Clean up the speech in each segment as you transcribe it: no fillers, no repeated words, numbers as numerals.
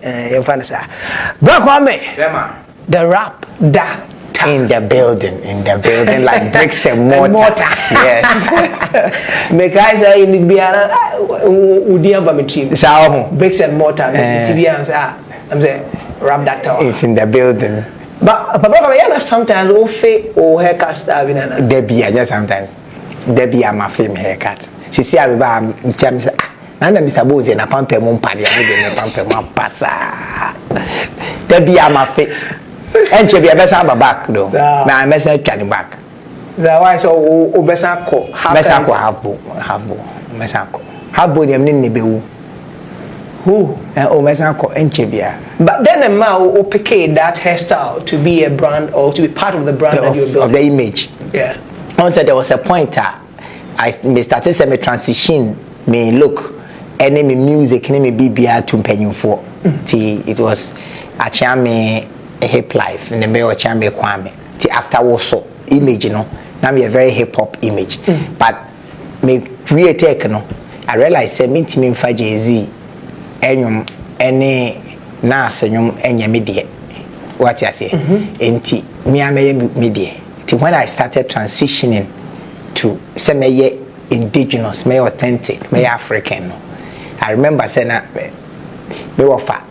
In Fanasa. Bro Kwame. The rap da. In the building, like bricks and mortar. Yes. Make I say in Biana, Udiamba team. Bricks and mortar. TV, I'm saying, rap that tower. It's in the building. But Papa, sometimes we fake or haircut starving. Debbie, just sometimes. Debbie, I'm a film haircut. She see I will James. And Mr. Bose and a pump a moon party, and a pump a moon passa. Debbie, I'm a fake. And she be a best back though. Now I'm messing carrying back. The why so Besako have Mesako. How boy them in Nibu? Who? Mesako and Chibia. But then a man will pick that hairstyle to be a brand or to be part of the brand that you're building. Of the image. Yeah. Once there was a pointer, I started to transition me look. Any music, any BBR to penny for. It was Okyeame hip life in the way Okyeame Kwame. After also image, you know, now me a very hip hop image. But me create I realized me for Jay-Z, any nurse, any media. What you say? And me I media. When I started transitioning to say me indigenous, me authentic, me African. I remember saying that me wafa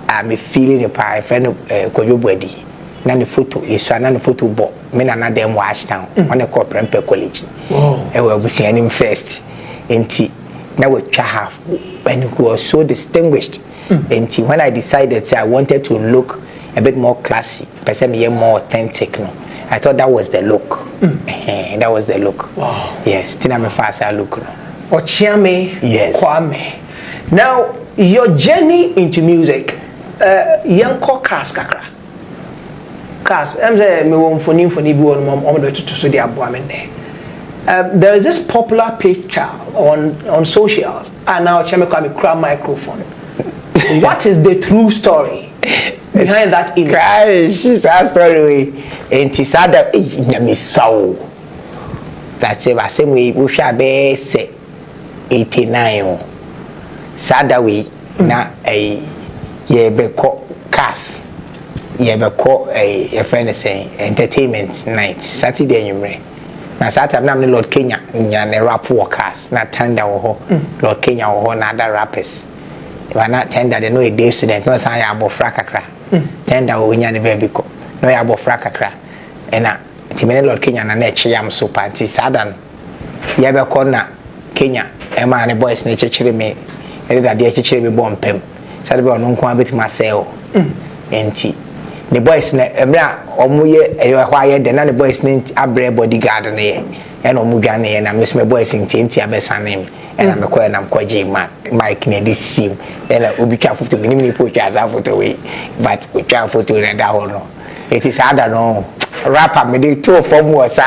I'm feeling the pie friend kojo body na the photo is na the photo bo me na dem wash town on the corporate college e we busi anim first enti na we twa half and it was so distinguished enti when I decided I wanted to look a bit more classy person me more authentic no I thought that was the look that was the look yes tina me fast I look no Okyeame yes. Kwame. Now, your journey into music, yanko cars kakra. Cars, I'm saying me won phone bi on to so the aboamene. There is this popular picture on socials, and now Okyeame Kwame grab microphone. What is the true story behind that image? Gosh, that story. And Tisada is so. That's it. I say we shall be say 89. Sada way na ye be cars ye be a friend saying entertainment night Saturday anyway na Saturday na Lord Kenya nya ne rap workers na tender wo Lord Kenya wo na other rappers we na tender they no a day student no say abofra kakra tender wo nya ne baby ko no ya abofra kakra e na timene Lord Kenya na eche yam so party Saturday ye be ko na Kenya e ma ne boys na chechire me that they actually be born pem. Saturday on unko bit myself. Enti. The boys na emra omuye ehwaye de na the boys na abre bodyguard na ye. And omuga na ye na miss my boys enti abesane. And I'm call na mkwaje Mike na this sim. Then obi twa photo ni me put as a photo we. But we twa photo na da ho no. It is other no. Rapper me dey two form was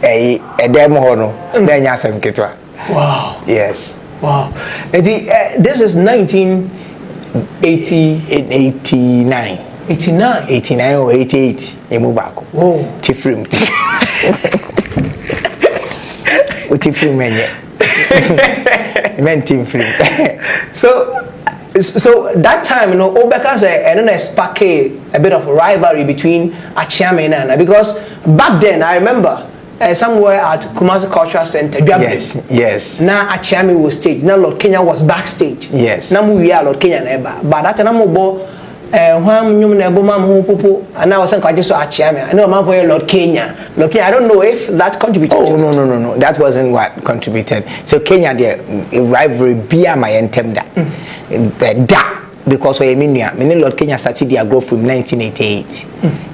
dem ho no. Na nya sam ketwa. Wow. Yes. Wow. This is 1989. 89 or 88. You move back. Oh. Tifrim. Tifrim. So that time, you know, Obeka said, and then I spark a bit of rivalry between Okyeame and Nana, because back then I remember. Somewhere at Kumasi Cultural Center. Yes. Now Okyeame was stage. Now Lord Kenya was backstage. Yes. Now we are Lord Kenya neba. But that time mo when you nebo mam hu popo. And now I was saying just Okyeame. I know mam for Lord Kenya. Lord Kenya. I don't know if that contributed. Oh no. That wasn't what contributed. So Kenya the rivalry be my entemda. That because we many Lord Kenya started their growth from 1988.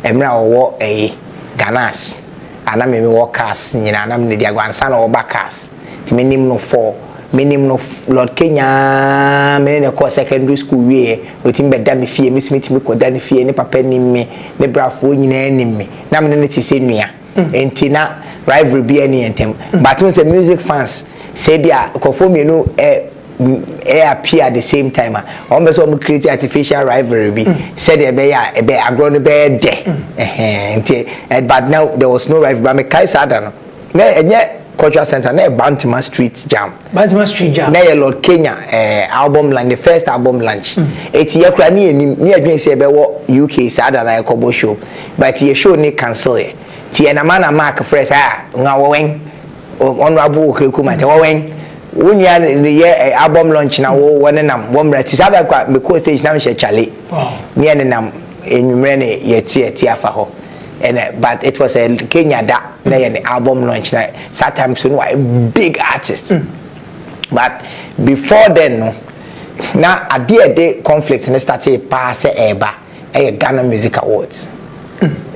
Emra owo a Ganas. And I mean workers, you know, and I'm the grandson or backers. To minimum no four, minimum of Lord Kenya, many of course secondary school way, with him bed damn fear, Miss Mitty could damn fear, any papa me, the brave winning enemy. Now I'm going to say me, and Tina, rivalry be any and but when the music fans say they are conform, you know, appear at the same time. Almost want to create artificial rivalry. Said a grown bed, but now there was no rivalry. But I don't know. cultural center na Bantima Street Jam. Bantima Street Jam. Na Lord Kenya album launch, the first album launch. Eti ye kura ni adwen se be wo UK sada na ekobo show. But ye show ni cancel ye. Ti na man Mark fresh nga wo wen. Honorable Okyeame te wo wen. Unya ye album launch na wo wona nam wo mra ti sada kwa me ko stage na me she chale. Ni ene nam enwumre ne ye ti afa ho. And but it was a Kenya that the album launch. Sometimes you know a big artist, but before then, no, now a day conflict and started pass a Ghana Music Awards.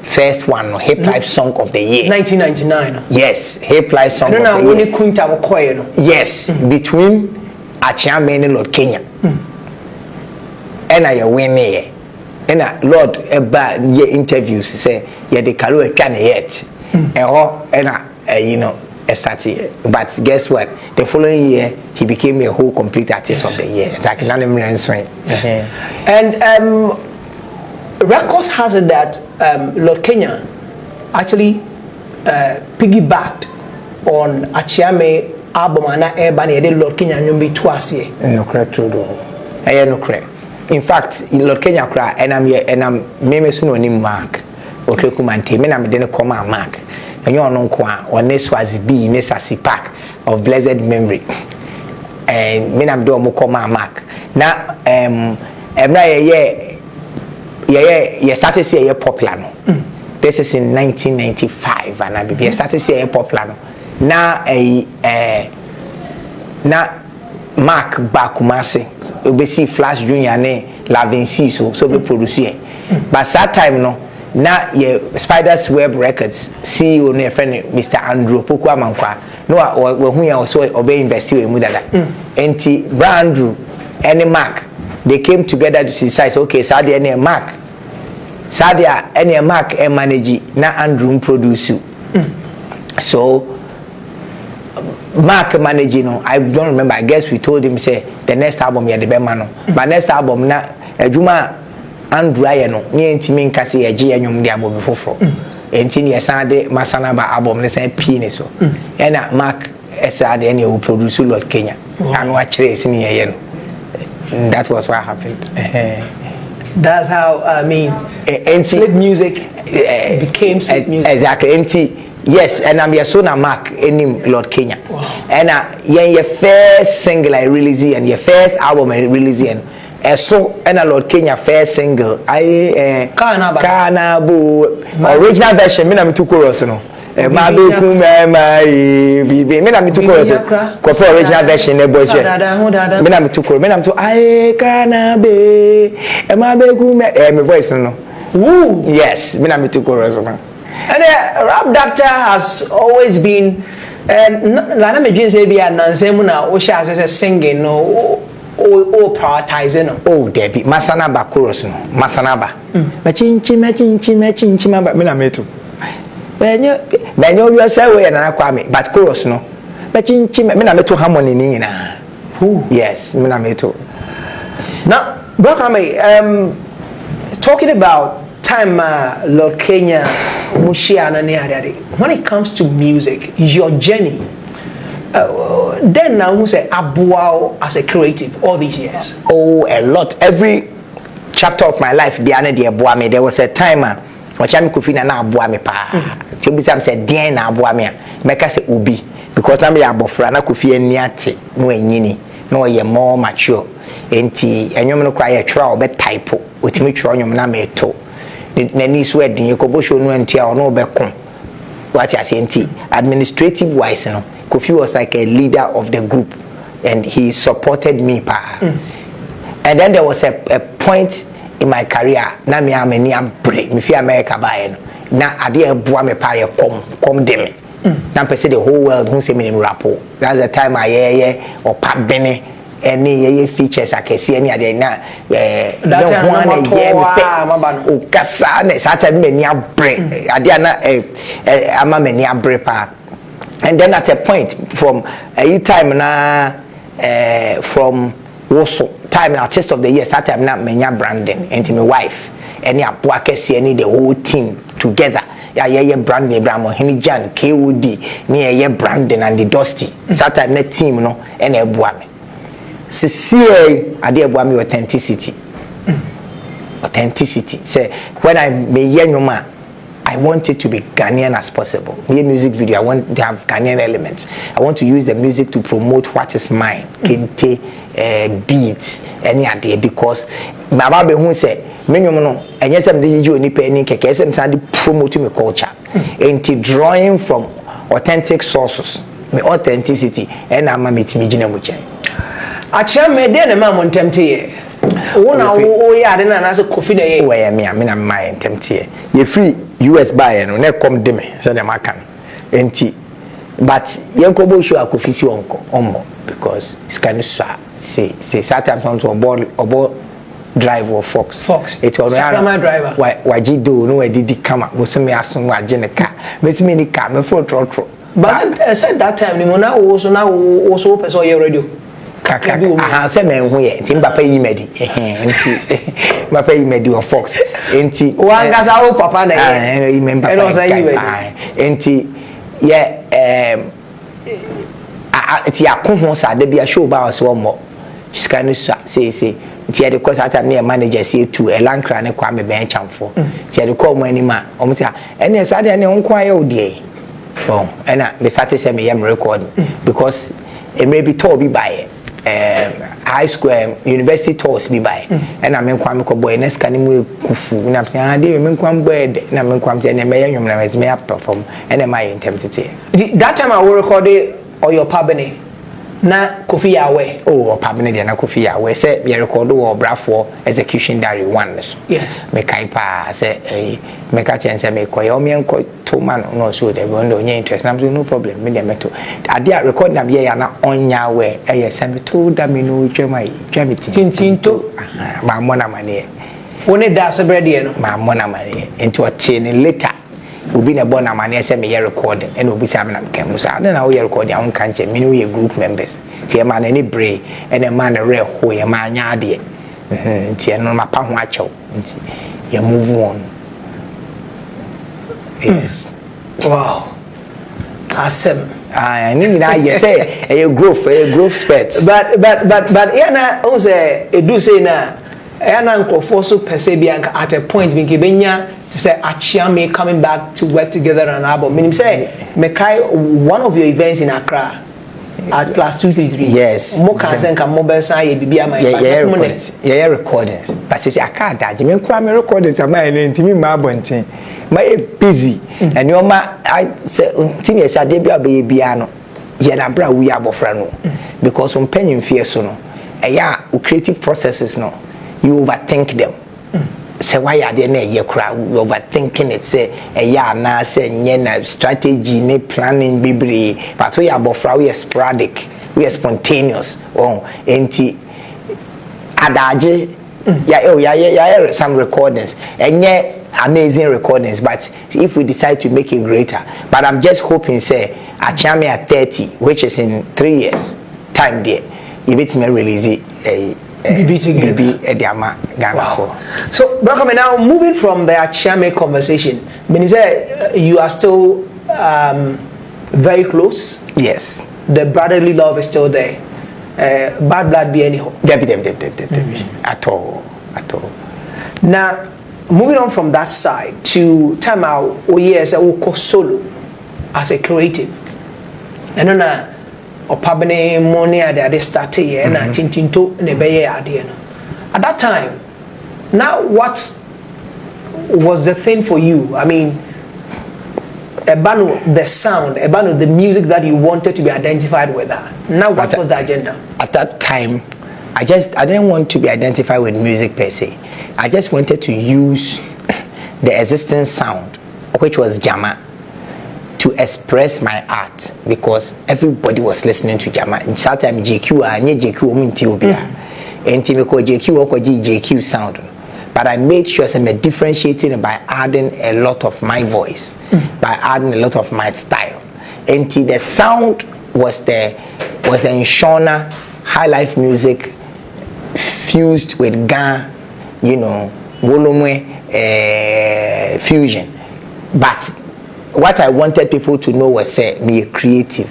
First one, no, Hip Life Song of the Year, 1999. Yes, Hip Life Song of the Year. Yes, between Okyeame and Lord Kenya, and I win here. And Lord eba ye interviews say ye de kalo e kan yet and you know started, but guess what, the following year he became a whole complete artist of the year. It's like and records has it that Lord Kenya actually piggybacked on Okyeame album and eba ne de Lord Kenya nyumbi twice. No correct true do no correct. In fact, Lord Kenya cry and I'm here and I'm meme soon on Mark. Okyeame me na me de come Mark. And you know kwa on this was be necessary pack of blessed memory. And me na me do mo come Mark. Na na ye started see ye popular no. This is in 1995 and I be started see ye popular no. Na Mark Bakumase obesi Flash Junior ne Lavinci so be produce. But that time no na ye Spider's Web Records CEO ne friend Mr. Andrew Poku Amankwa no we hu ya so obe invest we mu dada. Enti Andrew and Mark they came together to decide okay Sadia and Mark Sadia and Mark and manage na Andrew produce. So Mark managing, I don't remember. I guess we told him say the next album ya the bemano. But next album na Juma Andrew no me ntimi nkase ye je anyum de abo befofo. Enti ne yesade masana ba album ne say P so. And Mark esade any who produce Lord Kenya. And what chase ni ye no. That was what happened. That's how I mean slip music became slip music. Exactly. Enti yes, and I'm your son Mark in Lord Kenya. Wow. And your first single I release and your first album I release and so and Lord Kenya first single I Kanabu original version me na me two chorus no. Ma be kuma me na me two chorus. Cause original version e boy me na me two chorus. Me na me two I Kanabe ma be kuma me voice no. Woo. Yes, me na me two chorus no. And rap doctor has always been Lana Medjin say be announcing na o sha say singing no o prioritizing no. Oh Debbie masana ba chorus no masana ba machinchi ba me na meto benyo you say we na Kwame but chorus no machinchi me na meto harmony ni na. Yes, me na meto. Now Kwame, talking about time Lord Kenya when it comes to music, your journey, then now who say Abuao as a creative all these years? Oh, a lot. Every chapter of my life, there was a time Okyeame Kofina na Abuame pa. To be some say den na Abuame make say Ubi because na me abofra na Kofi aniate no enyini no ye more mature. Enti enyom no kwa ye twa obe type otimi twa enyom na meto. Nani sweat in Yokobosho no and Tia no become. What I say, administrative wise, no. Kofi was like a leader of the group and he supported me. And then there was a point in my career, na me ameni break, me fear America by na adia bua me pa come dem. Na pese the whole world who say me rapo. That's the time I hear or pap bene any features I can see any other na that one o kasa na sata me nia break adia na ama me nia break pa. And then at a point from a time na from Woso time artist of the year that time na me nia branding and my wife any abuake see any the whole team together yeah branding Bramo Henny Jan KOD near yeah branding and the dusty Saturday net team no and a boame see I dear boame authenticity say when I may yeah I want it to be Ghanaian as possible. The music video, I want to have Ghanaian elements. I want to use the music to promote what is mine, kente, beats, any idea. Because my baby who say, minimum no, and yes, I'm the you ni penny keke. Yes, I'm promoting my culture, and drawing from authentic sources, my authenticity, and I'm a meeting me jina muche. Okyeame de na ma mo ntemte wona wo ya de na na kofi na ye wo ya me na my ntemte ye free US buy no na come de me so dem aka enti but yenko bo show akofi si onko ommo because it's kind of say sometimes on to obo drive or fox it's all right driver why do no we did come wo so me aso wa je ne car me so me ni car me for trotro but said that time ni mo na wo so person ye radio aha se men hu ye nti papa yi medi nti papa yi medi o fox nti wangasa wo papa na ye yi men papa nti ye ti akoho sa da bia show ba so mo sika no say ti e de cause ata me manager say to elankra ne Kwame ben chamfo ti e de call mo anima o mo say ene sa de ne nko aye odie bon ena me start say me yam record because e may be told be by high school university tours be by and I mean Kwame ko boy next kan mu kufu na say ah dey me Kwame boy de na me Kwame say na me yam na me perform and am I intensity that time I will record or your pabene na Kofi Yawe oh pabene de na Kofi Yawe say me record o brafo execution diary 1 so yes me kai pa say me ka chen say me koyo me enko to man no so de go no interest na no problem me de meto ade a record na me ya na onya we e say me to da me no twamai tintinto ma mo na mane woni da se brede no ma mo na mane into a tin later obi na born na mane say me recording and obi say me na kem so ade na we recording a won kan che me no we group members tie man any bray and a man re ho ye ma nya ade tie no ma pa ho a chew nti you move on. Yes. Wow. Awesome. I need I say a growth spurt. But yeah na o say e do say na e na nkofo so pese bia at a point bin ke benya to say Okyeame coming back to work together on an album. Meaning say Mekai one of your events in Accra at class 233. Yes. Mo kan say kan mo be san ye bibia my yeah recordings. But say I can't that me Kwame recordings am I ntimi ma bonten. My busy and your ma I say tinye say dey bia no ye na bra we abofra no because on penny fear so no creative processes no you overthink them say why are there na ye kra overthinking it say na say nye na strategy ne planning bibre but we abofra we sporadic we spontaneous enti adaje some recordings and amazing recordings, but if we decide to make it greater, but I'm just hoping say Okyeame at 30, which is in 3 years time there, you bet me release it Wow. So Brakame, now moving from the Okyeame conversation, meaning you are still very close. Yes. The brotherly love is still there. Bad blood be anyhow. At all. Now, moving on from that side to time out, yes, I will solo as a creative. And then, opabene money at the start here, and I tintinto nebeye idea. At that time, now what was the thing for you? I mean, the sound, the music that you wanted to be identified with that. Now, what was the agenda? At that time, I didn't want to be identified with music per se. I just wanted to use the existing sound, which was Jama, to express my art because everybody was listening to Jama. Sometimes JQ, and JQ sound. But I made sure I'm differentiating by adding a lot of my voice, by adding a lot of my style. And the sound was the Nshona high life music fused with Ga, Wolomwe fusion. But what I wanted people to know was me creative,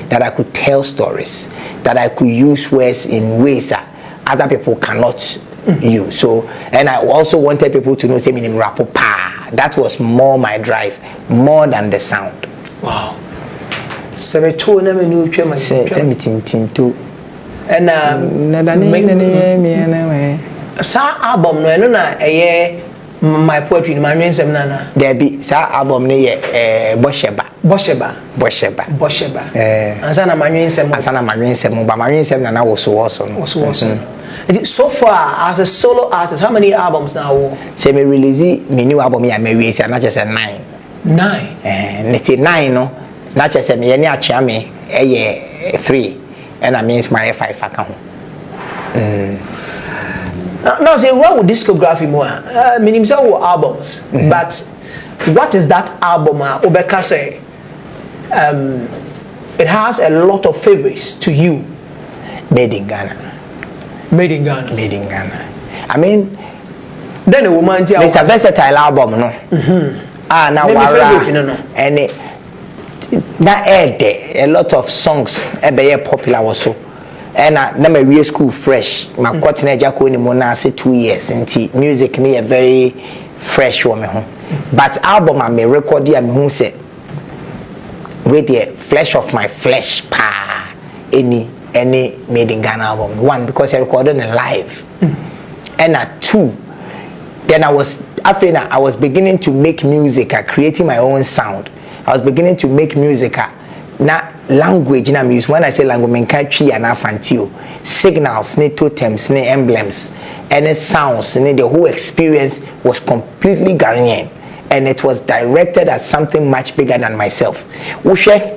that I could tell stories, that I could use words in ways that other people cannot use. So, and I also wanted people to know, say, me in rap pa. That was more my drive, more than the sound. Wow. So me too na me no twa ma. Say me tintinto. And sa album no eno na my poetry my nwensem na na. There be sa album no ye Bosheba. Ansa na my nwensem. But my nwensem na was so. So far as a solo artist, how many albums now? Say me release me new album ya me we say na just 9. 9. Neti 9 no. Na just say me ye ni Okyeame 3. And I means my 5 account. Now say what with discography more? Meaning say albums, but what is that album? Obeka say it has a lot of favorites to you. Made in Ghana. I mean, then a woman tell it's a versatile album, no? Now and it that a lot of songs very popular also. And I never real school fresh. My teenager couldn't mona say 2 years and music me a very fresh woman. But album I may record here who say with the flesh of my flesh pa any made in Ghana album. 1 because I recorded it live. And 2 then I was beginning to make music, creating my own sound. I was beginning to make music na language na music. When I say language, I mean and afantio signals, ne totems, ne emblems, and it sounds, and the whole experience was completely Ghanaian, and it was directed at something much bigger than myself. Ushe,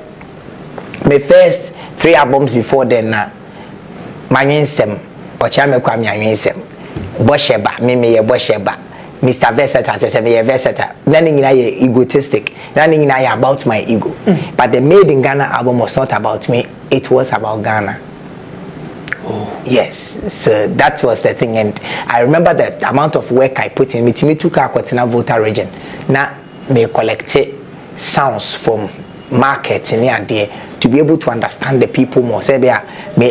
my first 3 albums before then na Manyensem, Okyeame Kwame Manyensem, Bosheba, me Bosheba. Mr. Versatile, just a versatile. Nothing egotistic. Nothing about my ego. But the Made in Ghana album was not about me. It was about Ghana. Oh. Yes. So that was the thing. And I remember the amount of work I put in. Me took a Kotina Volta region. Now, me collect sounds from market in there to be able to understand the people more. Say, me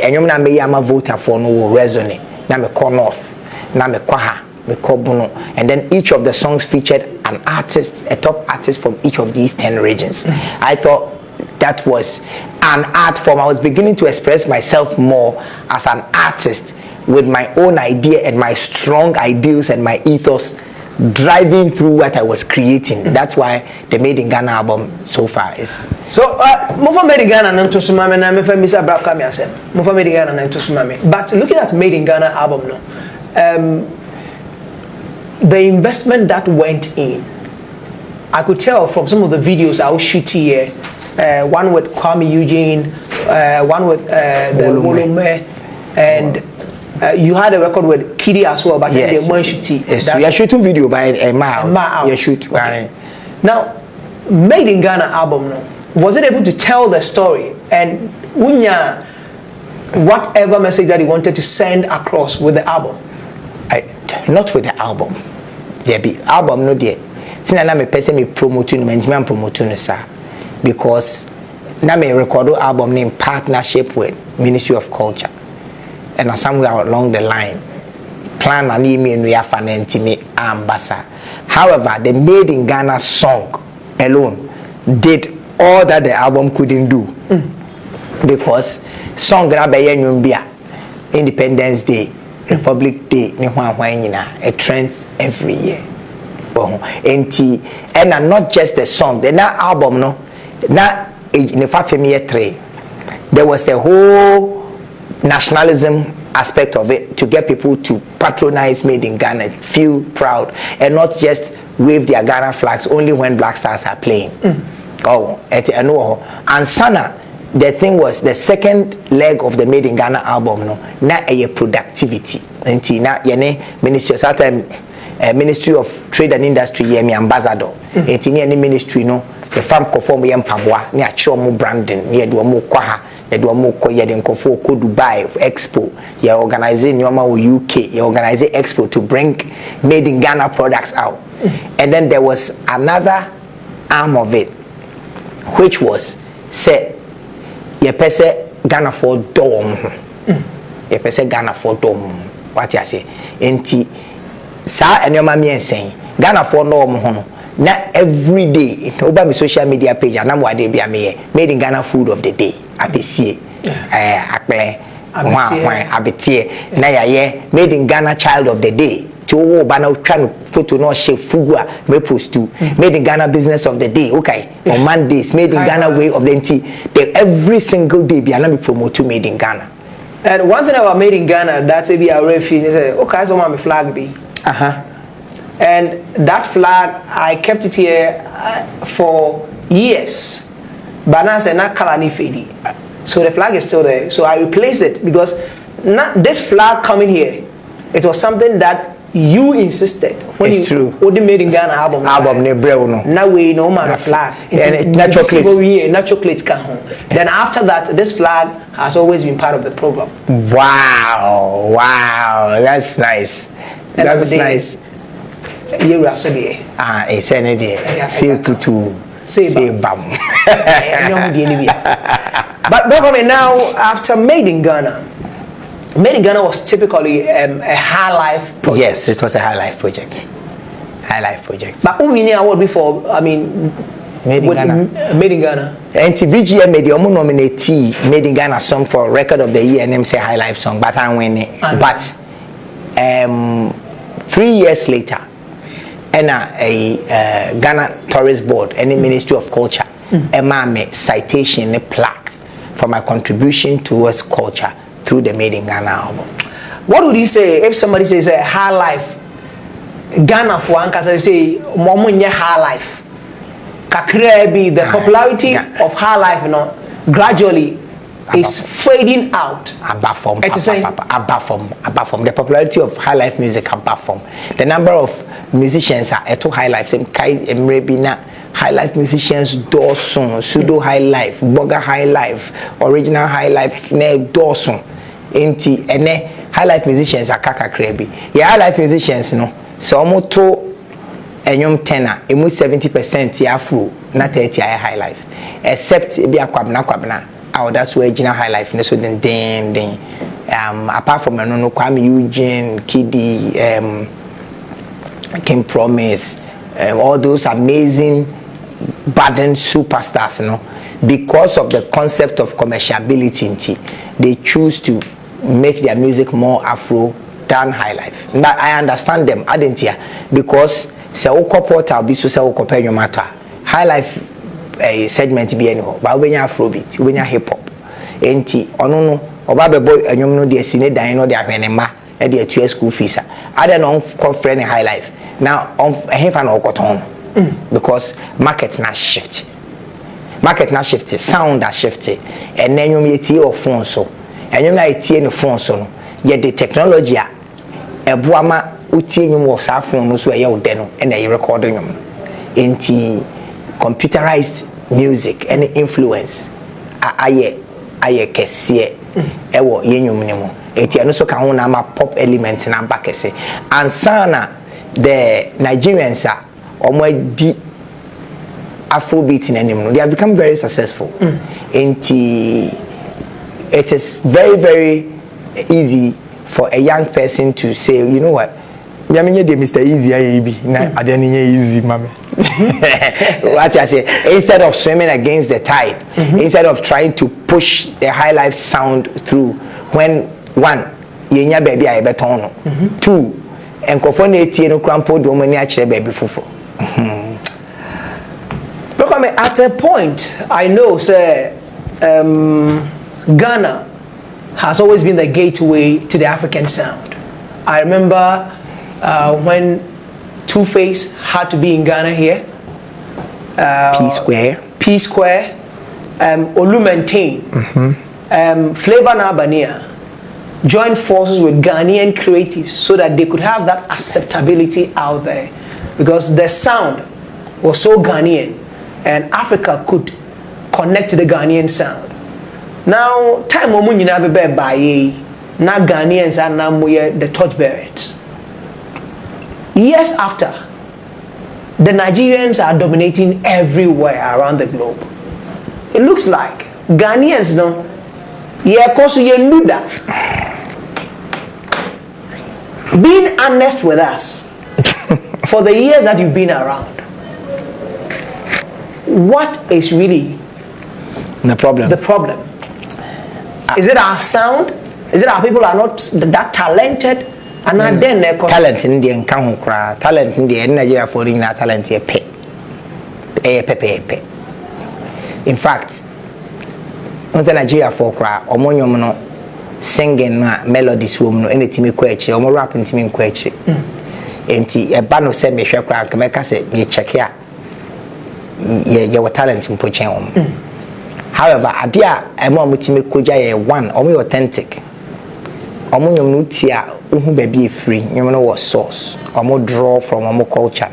enyom me yama Volta for no resonate. Now me call north. Now me kwaha. And then each of the songs featured an artist, a top artist from each of these 10 regions. I thought that was an art form. I was beginning to express myself more as an artist with my own idea and my strong ideals and my ethos driving through what I was creating. That's why the Made in Ghana album so far is. So, Mofa Made in Ghana nanto sumame na mefa Mr. Abraham asem. Mofa Made in Ghana nanto sumame. But looking at Made in Ghana album no, the investment that went in, I could tell from some of the videos I was shooting here, one with Kwame Eugene, one with the Wolome, and you had a record with Kiddy as well, but yes. They weren't shooting. Yes, we are shooting video by a mile. You shoot. Okay. Now, Made in Ghana album, no, was it able to tell the story and unya whatever message that he wanted to send across with the album? Not with the album. There be album no there. Since na me person me promoting me promoting sir, because na me record album in partnership with Ministry of Culture, and somewhere along the line plan and email we have an intimate ambassador. However, the Made in Ghana song alone did all that the album couldn't do, because song grab Independence Day, Republic Day, it trends every year. And not just the song, the album, no, not in the 3. There was a whole nationalism aspect of it to get people to patronize Made in Ghana, feel proud, and not just wave their Ghana flags only when Black Stars are playing. And Sana. The thing was the second leg of the Made in Ghana album, no, na a productivity. And na yene Ministry of Trade and Industry yemi ambassador. And any ministry no, the farm conform yem pabwa, ni a mo branding, ni do mo kwaha, do mo ko yeden kofo ko Dubai Expo. You organizing yoma UK, you organizing Expo to bring Made in Ghana products out. And then there was another arm of it. which was say ye pese Ghana for dom. Ye pese Ghana for dom. What you say? Enti sa enyoma mi ensen Ghana for no hono. Na every day over my social media page and I'm wade bia me made in Ghana food of the day. Abesie. Akple. Abetie. Na ya made in Ghana child of the day. To bana try photo no shape fugua me post to made in Ghana business of the day. Okay. On Mondays made in Ghana way of the NT. Every single day be me promote to made in Ghana. And one thing about made in Ghana that's be a refuge is okay so my flag be. And that flag, I kept it here for years. But now it's not color ni fade. So the flag is still there. So I replaced it because this flag coming here, it was something that you insisted when it's you true. made in Ghana album. Now we know man flag. It's not chocolate. Not chocolate can home. Then after that, this flag has always been part of the program. Wow, that's nice. That's nice. It's energy. Say kutu. Say bam. But now, after Made in Ghana was typically a high life project. Yes, it was a high life project. High life project. But who we award before? I mean, Made in Ghana. Made in Ghana. And TVGM made the nominate Made in Ghana song for record of the year and them say high life song, but I win it. But 3 years later. And a Ghana Tourist Board and the Ministry of Culture, me citation a plaque for my contribution towards culture through the Made in Ghana album. What would you say if somebody says a high life? Ghana for Ankasa say momunye high life. Kakre be the popularity of high life, gradually is fading out. Above from the popularity of high life music above from the number of musicians are at high life. Same Kai Emrebina high life musicians Dawson, pseudo high life, Boga high life, original high life, ne Dawson. Enti ene high life musicians are kaka krebi. Yeah, high life musicians no. So moto enyom tenor, emu 70% ya afro, na 30 high life. Except ebi akwabna. Oh, that's where original high life. So then, apart from Kwame Eugene, Kiddy, Kim Promise, all those amazing budding superstars, because of the concept of commerciality, they choose to make their music more Afro than high life. But I understand them, I didn't hear, because se portal be so se matter high life segment be anyhow, but when you Afrobeat, when you hip hop, enti ono oba bebo enyom no de sine dan no de ahwenema e de atu school fees ada no call friend high life now on hefa na okoton because market na shift sound that shift and enyom yeti o phone so enyom na yeti no phone so no ye the technology a eboama uti enyom wo sa phone no so e ye wo de no and e record enyom enti computerized music and influence aye kese ewo yenyum ne mu eti eno so ka ho na ma pop element na ba kese ansana the Nigerians are almost Afrobeat in anymore. They have become very successful. It is very, very easy for a young person to say, you know what? Mr. Easy, I don't easy, mommy. What I say, instead of swimming against the tide, instead of trying to push the high life sound through, when one, yenya baby I beton, two, and cofonate no crampo do money actually baby fufu. Look, I mean, at a point, I know, sir, Ghana has always been the gateway to the African sound. I remember when Two-Face had to be in Ghana here. P Square, Olumentane, Flavor Nabania joined forces with Ghanaian creatives so that they could have that acceptability out there, because their sound was so Ghanaian and Africa could connect to the Ghanaian sound. Now, time omunyina bebe baye na Ghanaians are now the torchbearers. Years after, the Nigerians are dominating everywhere around the globe. it looks like Ghanaians no yeah koso ye luda. Being honest with us for the years that you've been around, what is really the problem? The problem. Is it our sound? Is it our people are not that talented? And then talent in the encounter, talent in the Nigeria for that talent here pay. In fact, on the Nigeria for cry, or singing melodies woman no anything kwachi or rapping team kwachi enti e ba no se me hwe kra kameka se me check ya your talent in pochen however adia e mo mutime koja ye one o me authentic o mo nyom no tia ohu ba bi free nyom no was source o mo draw from o mo culture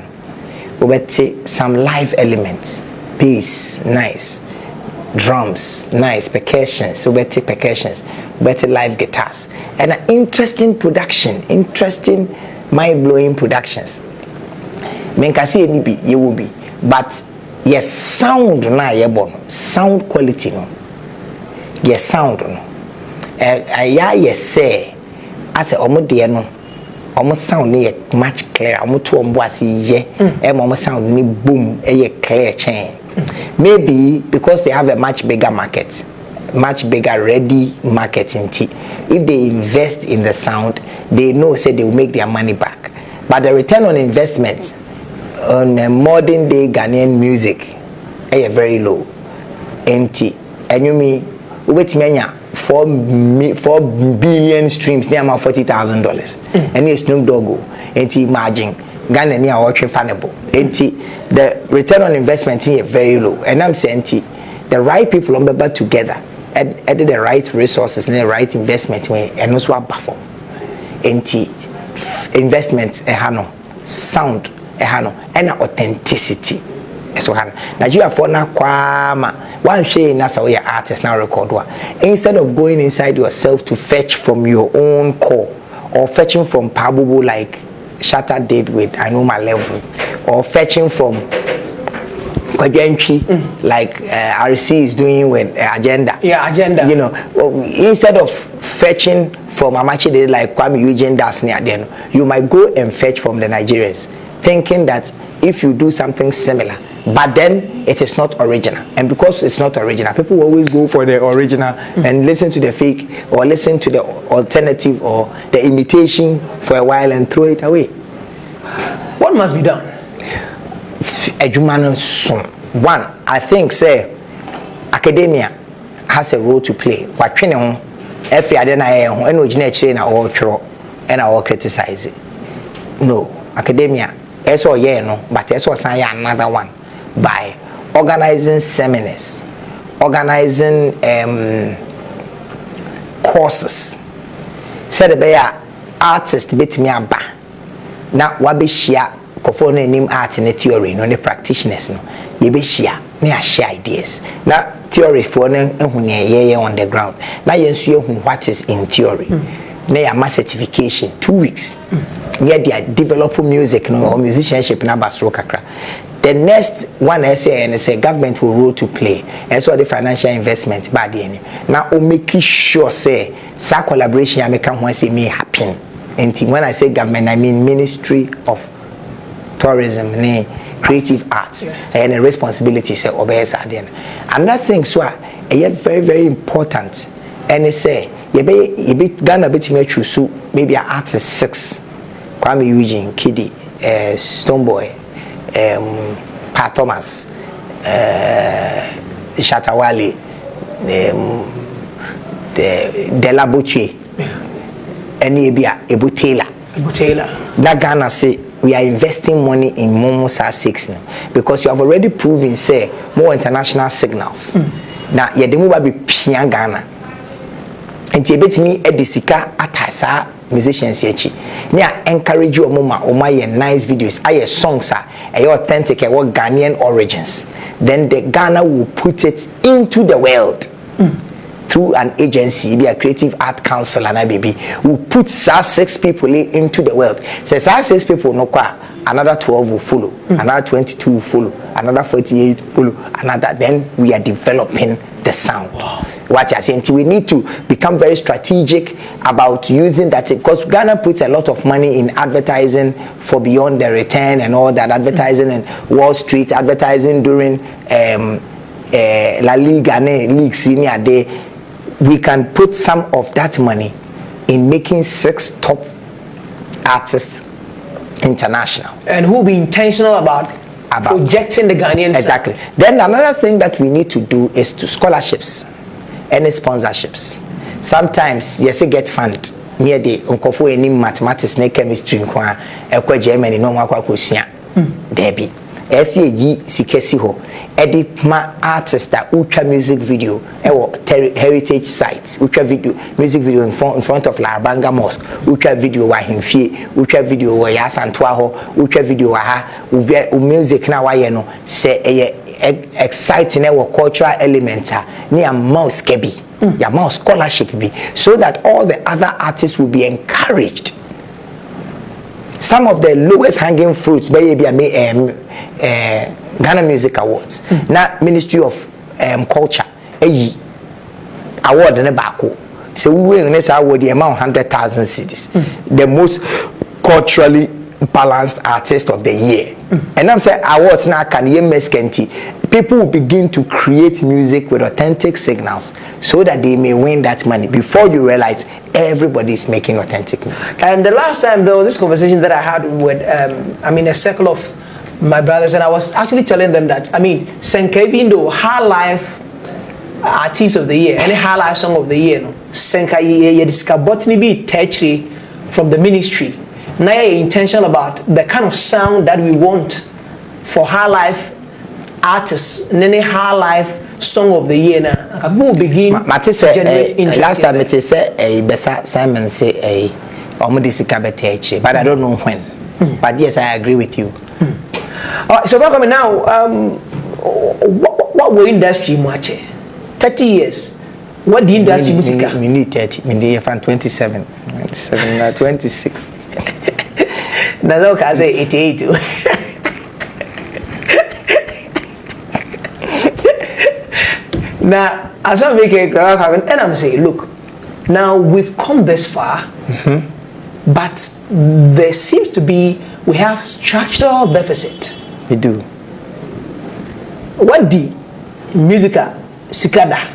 we bet some live elements bass nice drums nice percussions so bet percussions better live guitars and an interesting production, interesting mind-blowing productions. Men can see any be you will be, but yes sound na ye bon sound quality no yes sound no yes say as a omo de no omo sound ni much clear omo to ombo as ye omo sound ni boom clear chain maybe because they have a much bigger market. Much bigger ready marketing tea. If they invest in the sound, they know say they will make their money back. But the return on investment on a modern day Ghanaian music is very low. And you mean wait me 4 billion streams near my $40,000. And you Snoop Dogg and imagine Ghana near watching fanable. And the return on investment is very low. And I'm saying the right people are together. Added the right resources and the right investment and also a buffer. Investment sound and authenticity. So Nigeria for now Kwame one shay na so your artist now record one. Instead of going inside yourself to fetch from your own core or fetching from Pabubu like Shatter did with I Know My Level or fetching from like RC is doing with Agenda. Yeah, Agenda. You know, instead of fetching from Amachi did like Kwame Eugene das near then, you might go and fetch from the Nigerians, thinking that if you do something similar, but then it is not original. And because it's not original, people always go for the original and listen to the fake or listen to the alternative or the imitation for a while and throw it away. What must be done? One, I think say academia has a role to play. What you know, if you are and I will criticize it. No, academia is all no, but it's also another one by organizing seminars, organizing courses. Said the artist bit me aba. Now what be share kofone nim art in the theory no the practitioners no ye be share na share ideas na theory for no ehun ye on the ground na ye nso ehun what is in theory na ya ma certification 2 weeks ye dia develop music no or musicianship na basro kakra. The next one I say and say government will role to play and so the financial investment bad now o make sure say sa collaboration ya make am say me happen. And when I say government, I mean Ministry of Tourism, creative arts, and the responsibilities of OBS. Another thing, so very, very important. And they say, you be Ghana bit me choose maybe an artist 6, Kwame Eugene, Kiddy, Stoneboy, Pa Thomas, Shatawale, Della Bucci. Any be a Taylor. That Ghana say we are investing money in Momosa 6 now because you have already proven say more international signals. Now you demu ba be pia Ghana. Enti ebetimi edisika atasa musicians yechi. Nia encourage you oma ye nice videos, aye songs are authentic e what Ghanaian origins. Then the Ghana will put it into the world. Through an agency, be a creative art council and IBB, will put 6 people into the world. Says 6 people no qua, another 12 will follow, another 22 will follow, another 48 follow, another. Then we are developing the sound. Wow. What you're saying, we need to become very strategic about using that, because Ghana puts a lot of money in advertising for beyond the return and all that, advertising in Wall Street, advertising during La Liga and League Senior Day. We can put some of that money in making 6 top artists international. And who be intentional about projecting the Ghanaian exactly side. Then another thing that we need to do is to scholarships and sponsorships. Sometimes yes, you get fund near the unkofo any mathematics and chemistry nkwa ekwa Germany no nkwa kwosua debi SAG sikesi ho edit ma artist that ultra music video heritage sites, ultra video music video in front of La Banga Mosque, ultra video wa himfie, ultra video wa Yasantwa ho, ultra video wa ha music na wa ye no say exciting cultural elements near mouse kebi ya mouse scholarship be, so that all the other artists will be encouraged. Some of the lowest hanging fruits by Ghana Music Awards. Now Ministry of Culture award in Bako. So we win this award the amount 100,000 cedis. The most culturally balanced artist of the year. And I'm saying awards now can meskenti. People will begin to create music with authentic signals so that they may win that money. Before you realize, everybody is making authentic music. And the last time there was this conversation that I had with a circle of my brothers, and I was actually telling them that Senka being the high life artist of the year, any high life song of the year, no Senka ye discover botany be tertiary from the ministry. Now you're intentional about the kind of sound that we want for high life artists, and any high life song of the year now. People begin to generate interest. Last time it said a Besa Simon say a Omodisika, but I don't know when. But yes, I agree with you. So welcome now. What were industry much? 30 years. What the industry music? We need 30. We need 27, 26. That's okay. I say 88. Now, as I make a graph, and I'm saying, look, now we've come this far, but there seems to be, we have structural deficit. We do. What the musical sikada?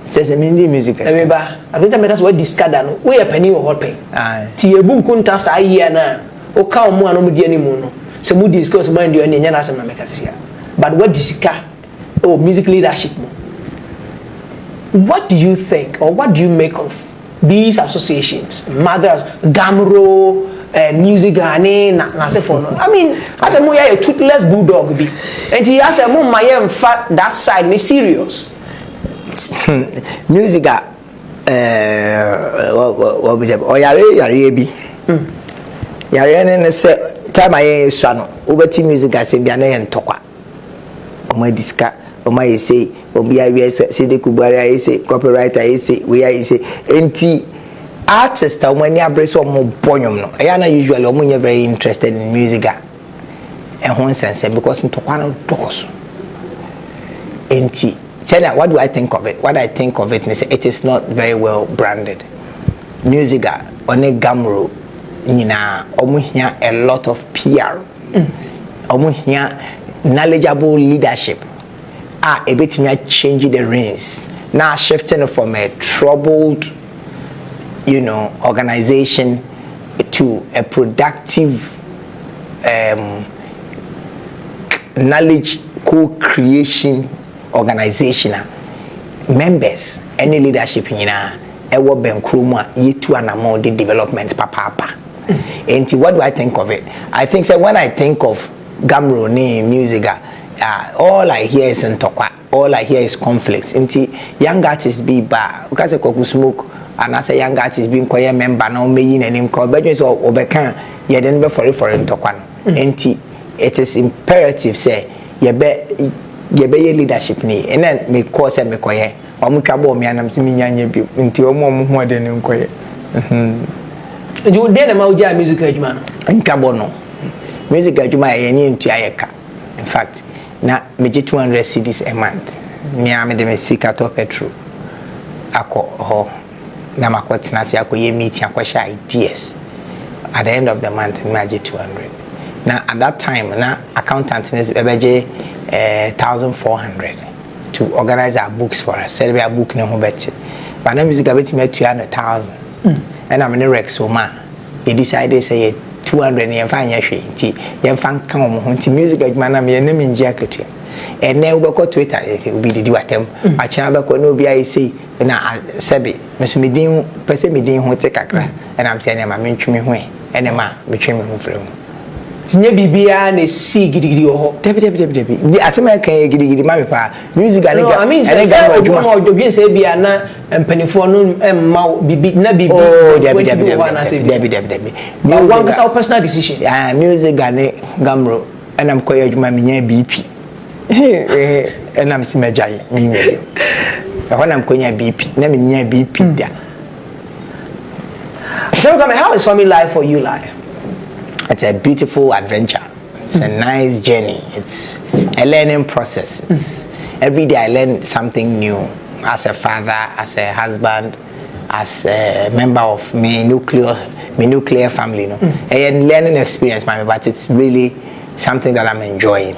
Says the music. Remember, I don't think that's what the skada no. We are penny or what pay. Tiebun kunta sa iya na. Oka omo anu mudi ani mu no. Se mu discuss mind you any na asem na mekasia. But what the sika? Oh, music leadership. What do you think, or what do you make of these associations? Mothers, Gamro, music Ghana, na se for no. I mean, as a moya a toothless bulldog be. And he has a mum my fat that side me serious. Music what was it? Oh yare bi. Yare ne se time I swa no. Obeti music asem bia na ye ntokwa. Omo diska, omo ye say, obi awie say de kubari aye say, copywriter aye say, we aye say. Enti artists are when you abrese omo bonyom no. Eya na usually omo nye very interested in music and one sense because ntokwa no boss. Enti what do I think of it? What I think of it is it is not very well branded. Music on a gamro, omu here a lot of PR. Omu here knowledgeable leadership. A bit me changing the reins. Now shifting from a troubled, organization to a productive knowledge co-creation organization members any leadership ewo benkruma yitu anamo the development papa and what do I think of it? I think that when I think of Gamro ni music all I hear is ntokwa, all I hear is conflict. Nti young artists be ba because koku smoke and as a young artist being choir member now meyin enim ko bedwe so obeka ye den be for ntokwa no. Nti it is imperative say ye be leadership ni and then me course me koye omo twabo me anam se minyanye bi nti omo ho de ne nkoye you dey na ma uja music adwuma no ntwabo no music adwuma ye ni ntu ayeka. In fact na meje 200 cedis a month me am de me sika to petrol akọ ho na makotena se akoye meeting akosha ideas at the end of the month me age 200 na at that time na accountant is ebeje 1400 to organize our books for us sell our book no ho better but na music abeti me 200,000 and I'm in Rex so ma he decided say 200 yen fa nya hwe nti yen fa kan mo ho nti music adwuma na me nem nji akatua ene wo beko Twitter obi didi watem a kya beko no obi ayi say na sebe meso medin pese medin ho te kakra and I'm saying ma mentwemi ho ene ma metwemi ho frem tinye bibia na si gidigidi ho debi asema kan gidigidi ma me pa music ga no I mean say obi say bia na empanifo no emma bibi na bibi oh debi no one personal decision music ga ne gamro and I'm koy adwuma menya BP and I'm si majai me nyere when I'm konya BP na menya BP da so come how is family life for you like? It's a beautiful adventure. It's a nice journey. It's a learning process. Every day I learn something new as a father, as a husband, as a member of my nuclear family. You know? A learning experience, but it's really something that I'm enjoying.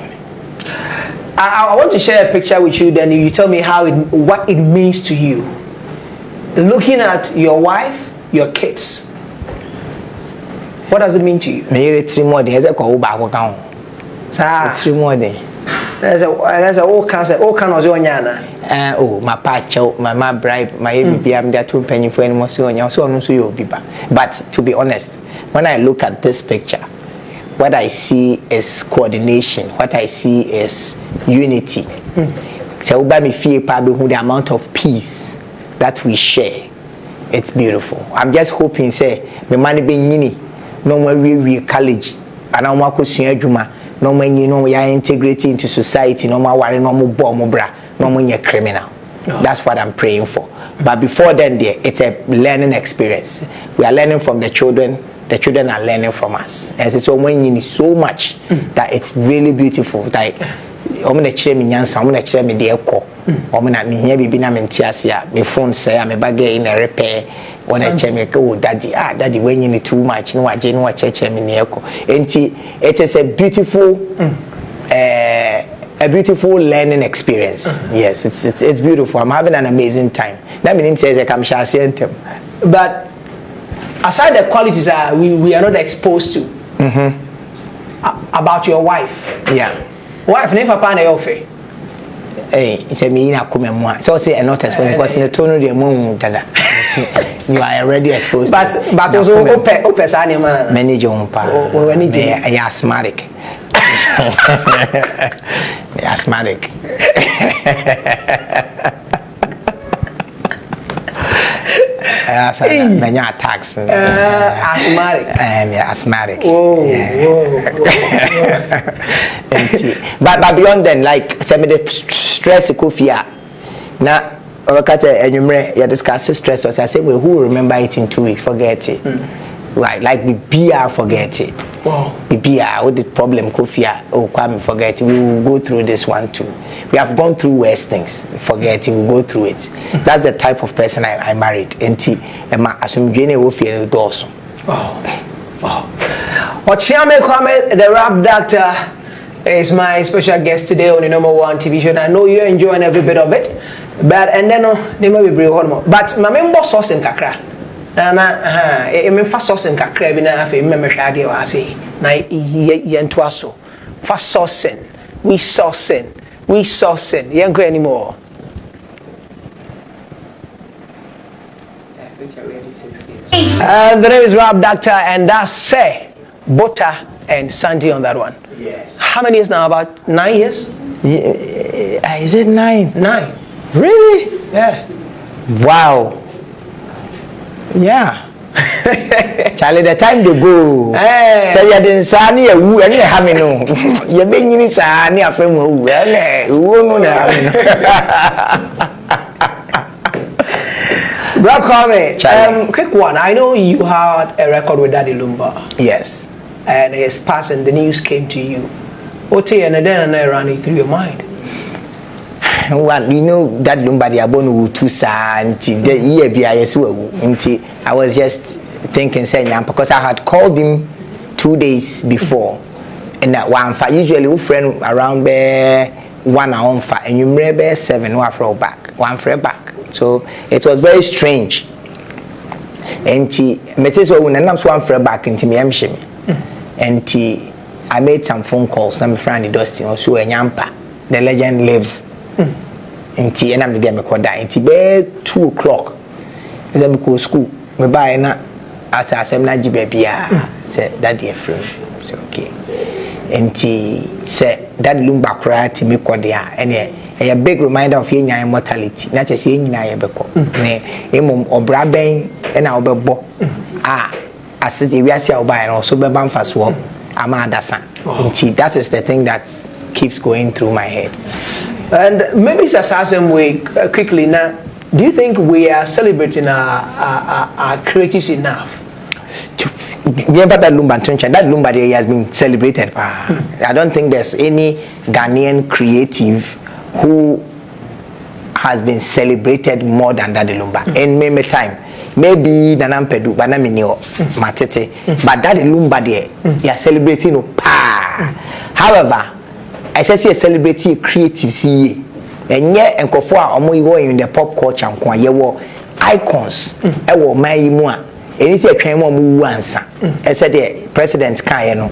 I want to share a picture with you, then you tell me what it means to you. Looking at your wife, your kids. What does it mean to you? Me 3 more days ago ba ko kan. Sa 3 more days. There's a all cancer was on yana. Oh, my pacho, my bribe, my baby, I'm there to penny for any more so on so no so you be back. But to be honest, when I look at this picture, what I see is coordination. What I see is unity. So by me feel probably the amount of peace that we share. It's beautiful. I'm just hoping say the money being yini. No more we college and no more kusua adwuma no more we are integrating into society no more worry no more bomb bra no more criminal. That's what I'm praying for. But before then it's a learning experience. We are learning from the children are learning from us, and so when you so much that it's really beautiful. Like omuna kire me nyansa omuna kire me de ekọ omuna me hia bibi na me ntiase a me phone say a me bag in a repair when I check me go daddy when you need too much no waje no wache me ne ekọ enti it is a beautiful learning experience. Yes, it's beautiful. I'm having an amazing time. That means says I come share sentem. But aside the qualities we are not exposed to about your wife. Yeah. Wife never pan offer. Hey, it's a me na come mo. So say a not exposed because in the tone the moon dada. You are already exposed. But also open sa ni man. Manage on pa. Oh, any day. I asthmatic. Asthmatic. Many attacks. Asthmatic. Asthmatic. Whoa, yeah. Whoa. But beyond then, like some of the stress could fear. Now, you discuss stress. I say, well, who will remember it in 2 weeks? Forget it. Right, like the beer, forget it. Wow. The beer, what the problem? Kofia, Kwame, forget it. We will go through this one too. We have gone through worse things. Forget it. We will go through it. That's the type of person I married. Enti, assume Jenny will feel it also. Wow. Okyeame Kwame, the rap doctor, is my special guest today on the #1 TV show. And I know you're enjoying every bit of it. But and then they may be bring more. But my member sauce in kakra. Me fa sauce in kakra bi na afi me hwade wa ase na ye nto aso fa sauce we yen go anymore. The name is Rap Doctor, and that's say butter and Sandy on that one. Yes. How many years now? About 9 years? Yeah, is it 9? 9. Really? Yeah. Wow. Yeah. Charlie, the time they go. Hey. So you didn't say any who any having no. You been in say any afem who. Who no na. Bro, Kwame, quick one. I know you had a record with Daddy Lumba. Yes. And his passing, the news came to you. Ote and then running through your mind. Well, you know that lumba they are born to sa until the year until I was just thinking saying because I had called him 2 days before and that one for usually we friend around there 1 hour for and you remember 7 one for back. So it was very strange. And metis when I'm one for back into me and I made some phone calls. I'm friend Dustin also a Yampa. The legend lives. Inti and I'm the game called that. Inti be 2 o'clock. Then we go school. Me buy na as I say na baby say that dear friend. Say okay. Inti say that lumba cry to me called there. And a big reminder of your immortality. Not just saying na yebeko. Ne emom obra ben and I obebo. As we are say oba and also be ban fast walk. Amadasa. Inti that is the thing that keeps going through my head. And maybe it's a certain way, quickly now, do you think we are celebrating our creatives enough? That Lumba Day has been celebrated. I don't think there's any Ghanaian creative who has been celebrated more than that Lumba. In many time. Maybe Nanampedu, Banaminio, Matete, but that Lumba Day, you are celebrating. However, I say celebrity creative see and yet and kofua omo in the pop culture and kwa yewo icons e wo mai mu a eni se twen mo mu ansa e said the president kan no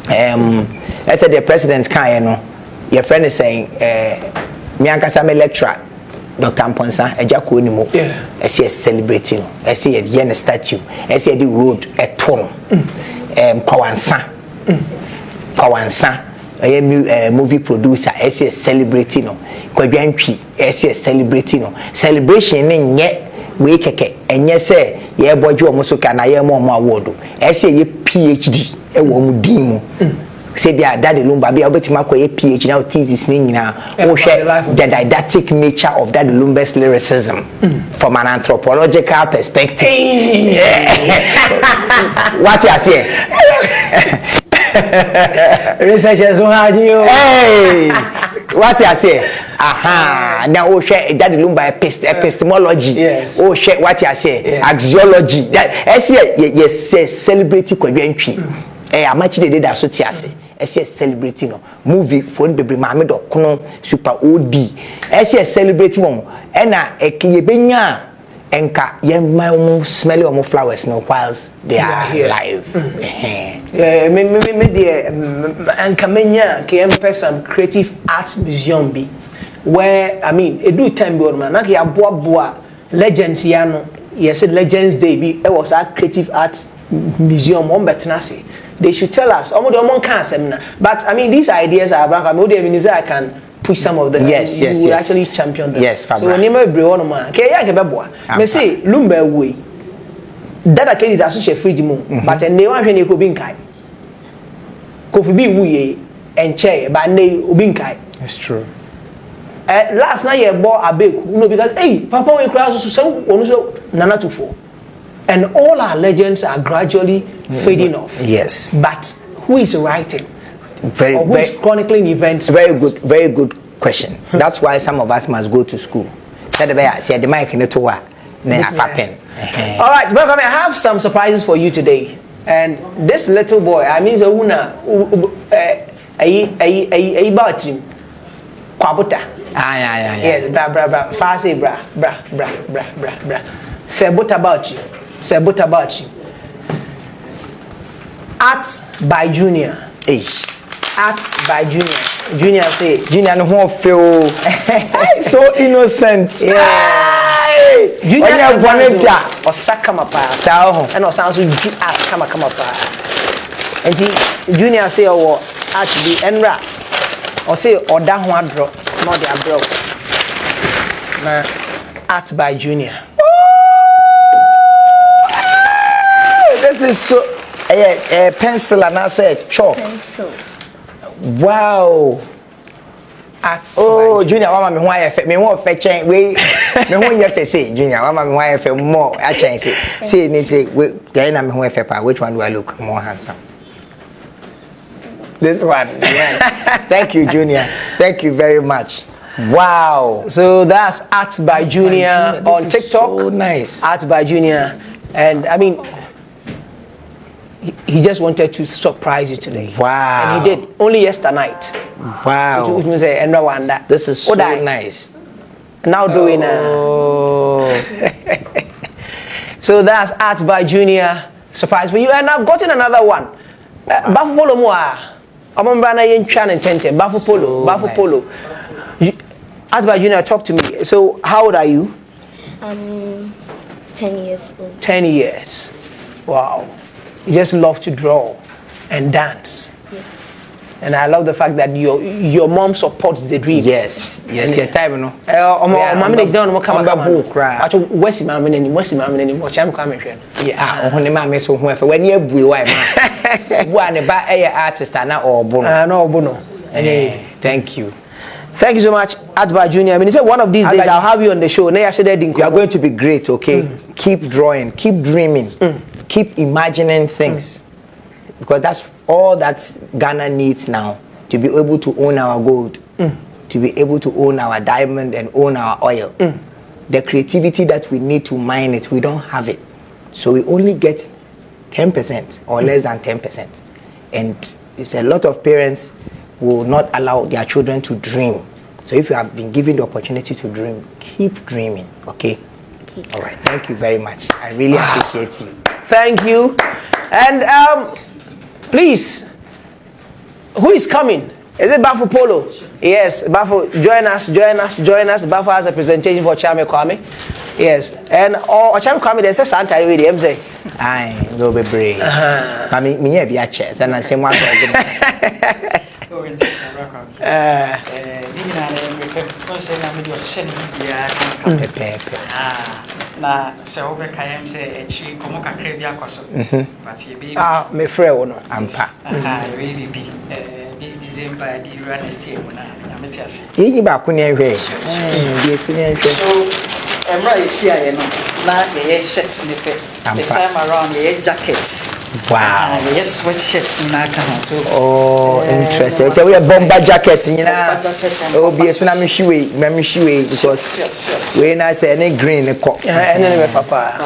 I said the president kan no your friend is saying me ankasa me lecturer Dr. Amponsa ejako ni mo e say celebrating e say the statue e say the road e ton Pawansa a movie producer as celebrating no Kwadwantwi as celebrating no celebration nye we keke enye say ye bojo omo so kana ye mo award as ye PhD e wo mu din mu say dia daddy lumba bia obetima ko ye PhD now thesis ni nyina wo hwe the didactic nature of that lumba's lyricism from an anthropological perspective. What you say? Researchers who had you. Hey, what you say? Aha, now oh share that lumba epistemology. Yes. Oh share what you say? Axiology. That yes celebrity Kwadwantwi. Amachi de that so tiase. SS celebrating no movie phone baby mama do kono super OD. SS celebrating mo na ekiyebenya enka yemma smell omo flowers no whilst they are alive. Me de enka menya ke some creative arts museum bi where I mean e do time bi o na ke aboa legends ya no yes legends day bi e was a creative arts museum on Betnasi. They should tell us. But I mean, these ideas are back. I can push some of them. Yes, you will actually champion them. Yes, so when you bring on man, me say lumba way. That I can do associate free the moon. But and they want to go binkai. Kofi bi wuye and chair, but they ubinkai. That's true. Last night you bought a big, because hey, Papa we cross so nana to four. And all our legends are gradually fading off. Yes. But who is writing? Very chronicling events? Very good question. That's why some of us must go to school. All right, Kwame, I have some surprises for you today. And this little boy, I mean, a battery. Kwabuta. Yes, bra. Fast bra. Say what about you? Say what about you? Art by Junior. Hey. Art by Junior. Junior say. Junior no one feel so innocent. Yeah. Junior have one area. Osaka pa. Sao. And osan so art kama pa. Enti Junior say o art bi enra. O say oda ho adro, not the abro. Na art by Junior. This is so a pencil and I say chalk. Pencil. Wow. Art. Oh, Junior, why me why me want fetching we me want you to say Junior, why me why for more I change it. Say me say we then I'm who pa which one do I look more handsome? This one. Yes. Thank you, Junior. Thank you very much. Wow. So that's Art by Junior on TikTok. So nice. Art by Junior. And I mean, he just wanted to surprise you today. Wow. And he did. Only yesterday night. Wow. Which means this is so nice. Now doing So that's Art by Junior. Surprise for you. And I've gotten another one. Bafu Polo Moa. Amombrana yen chan and tente. Bafu Polo. Bafu Polo. Art by Junior, talk to me. So how old are you? 10 years old. 10 years. Wow. You just love to draw and dance. Yes. And I love the fact that your mom supports the dream. Yes. Yes. Your time, you know. Mommy down mo come back. Acho wesi mama nani, wesi mama nani, mo cham come hwe. Yeah, ohone mama so ho efe. When you bui why ma. Bu ane ba artist na obo no. No obo no. Thank you. Thank you so much, Art by Junior. I mean, he said one of these days I'll have you on the show. You are going to be great, okay? Keep drawing, keep dreaming, keep imagining things. Because that's all that Ghana needs now, to be able to own our gold, to be able to own our diamond and own our oil. The creativity that we need to mine it, we don't have it. So we only get 10% or less than 10%. And it's a lot of parents will not allow their children to dream. So if you have been given the opportunity to dream, keep dreaming, okay? All right, thank you very much. I really appreciate you. Thank you. And please, who is coming? Is it Bafu Polo? Yes, Bafu, join us. Bafu has a presentation for Okyeame Kwame. Yes, and Okyeame Kwame, there's a Santa already, I'm saying. Aye, go be brave. I mean, me be a chess, and I say one. Na se obe kayem se echi komo kakre bi akoso but ye be me frɛ wo no ampa we be this December the next year na meti ase yi ba ko ne hwɛ die su ne hwɛ so emra ye shia ye no na ye shirts ne fe this time around ye jackets wow ye sweatshirts na ka so oh interesting so we are bomber jackets nyina oh be so na me hwiwe because we na say any green ne ko ene ne be papa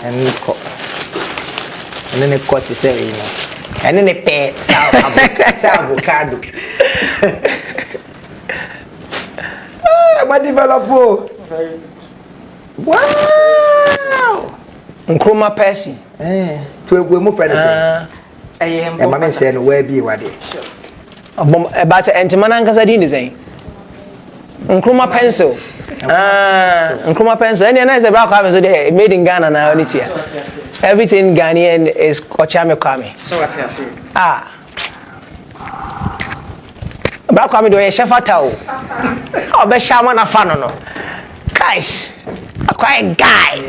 ene ko ene ne ko ti say you know ene ne pe sa avocado ma develop wow Nkrumah Percy to egwe mo friend say e ma me say no where be wade about entimana nkasa di design Nkrumah pencil Nkrumah pencil and na say bra kwa me so dey made in Ghana na only tia everything Ghanaian is Okyeame Kwame so what you say bra kwa me do ye chefata o be shama na fa no guys quite guy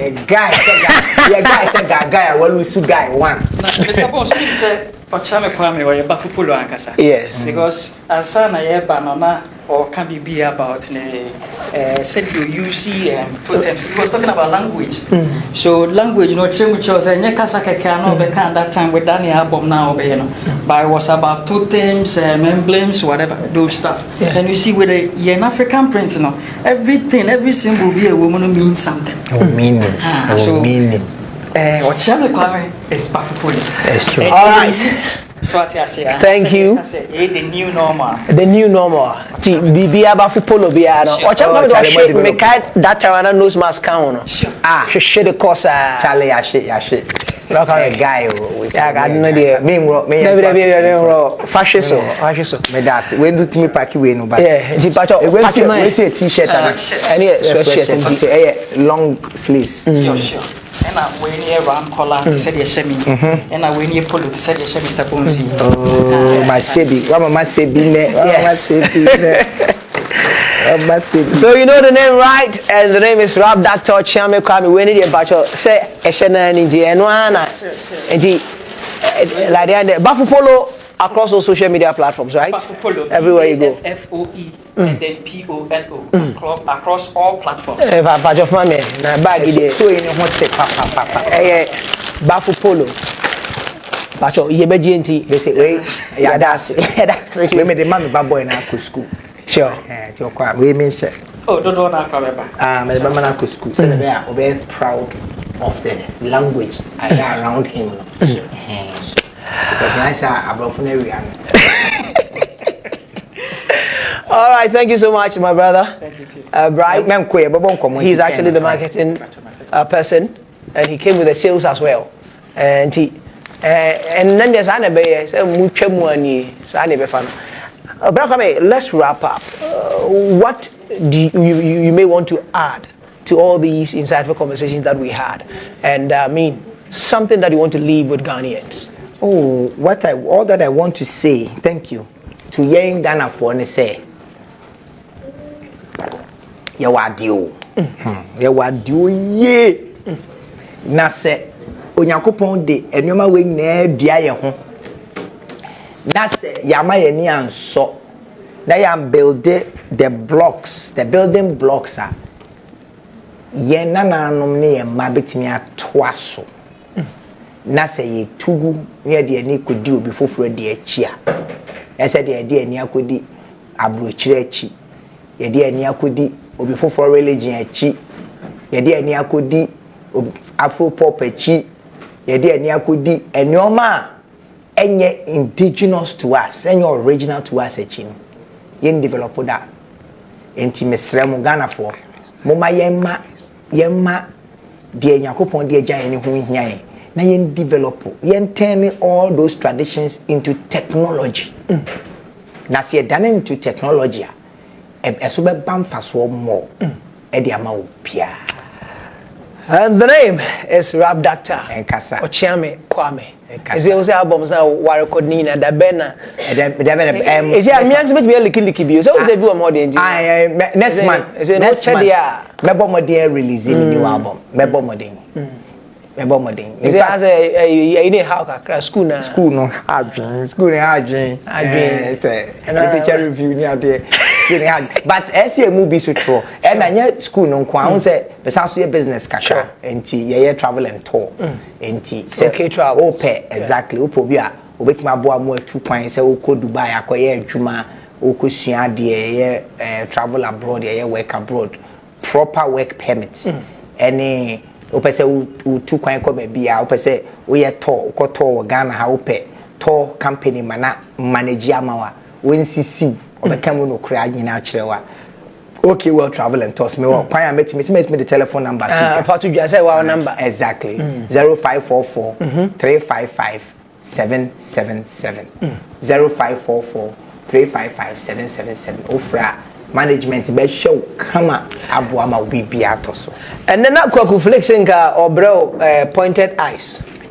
I will lose guy one. Mr. Boss, you say Okyeame Kwame or Bafu Polo ankasa. Yes. Because asana ye banana or can be about said you see totems. He was talking about language. So language, you know, which was a nyakasa kekano be kan that time with Danny album now be but it was about totems, emblems, whatever, those stuff. Yeah. And you see with a African print, you know, everything, every symbol be a woman means something. Meaning. Meaning. Okyeame Kwame is Bafu Polo. That's true. All right. So what I say? Thank you. The new normal. The new normal. Ti bibia Bafu Polo bia no. Okyeame Kwame do me kai that time na nose mask kan no. Hwehwe the course Charlie ya shit. Look how a guy with I don't know there. Me fashion so. Me das when do me pack we no but yeah, the patch we see a t-shirt and sweatshirt and long sleeves. Sure. And I wear a ram collar to say the shemi. And I wear a polo to say the shemi Mr. Oh, my sebi. What my sebi ne? So you know the name right, and the name is Rap Dr. Okyeame Kwame. We need a batch say Eshena Nindi Enwana. Like the Bafu Polo across all social media platforms, right? Bafu Polo, everywhere you go. FOE and then POLO across all platforms. Batch of my man, na bag it. So in your hot papa. Bafu Polo. Pacho, yebeji enti. They say, wait, yeah, that's it. We made the man bad boy now to school. Sure. We mean say. Oh, don't want to My mama na to school. So they are very proud of the language around him. Because nice about from area. All right, thank you so much, my brother. Thank you too. Bright. He's actually the marketing person, and he came with the sales as well. And then there's Anna Bay, let's wrap up. What do you may want to add to all these insightful conversations that we had? And I mean, something that you want to leave with Ghanaians. Oh, all that I want to say, thank you, to young Ghana for ne say, Yawadio, ye, na se, Onyankopon de, enyoma we ne dia ye ho, na se, yama ye ni anso, na yam build the blocks, the building blocks are, ye nananom ne ye mabetimi atoa so. Na say ye tugu near the any could do before for the chia. I said the idea near could di abrochirechi. Ye dear near could di or before for religion a chi. Ye dear near could di afro pop a chi. Ye dear near could di and your ma and ye indigenous to us and your original to us a chin. Yen develop that. Intimacy Ghana for Moma yemma dear Yakupon dear giant who here. Na yen develop, yen turn all those traditions into technology. Na se done into technology, so be bam faso more. And the name is Rap Doctor Okyeame Kwame. Is it also albums now? Record Nina da Bena. Is it? I'm to be a licky bio. So we do more than next month. Is it next month? Mebo modern releasing new album. Mebo modern. Is it as a how school now? School no hard. School no hard. Teacher review near there. But as a movie so true. And I school no kwa say the sounds of business kakra. Enti ye travel and tour. Enti okay travel. Ope exactly. Opo bia obeti maboa mo 2 kwan say okọ Dubai akoye adwuma okọ sua de ye travel abroad ye work abroad. Proper work permits. Any opese u 2 kwan ko ba bia opese we ye tour ko tour Ghana ha ope tour company mana manage amawa wensisi obekam no kra nyina kirewa okay well travel and tours me kwan met me the telephone number to you say our number exactly 0544 355 777 0544 355 777 ofra management be show kama abuama obi bia to so and then na kwaku flexing ka or bro pointed eyes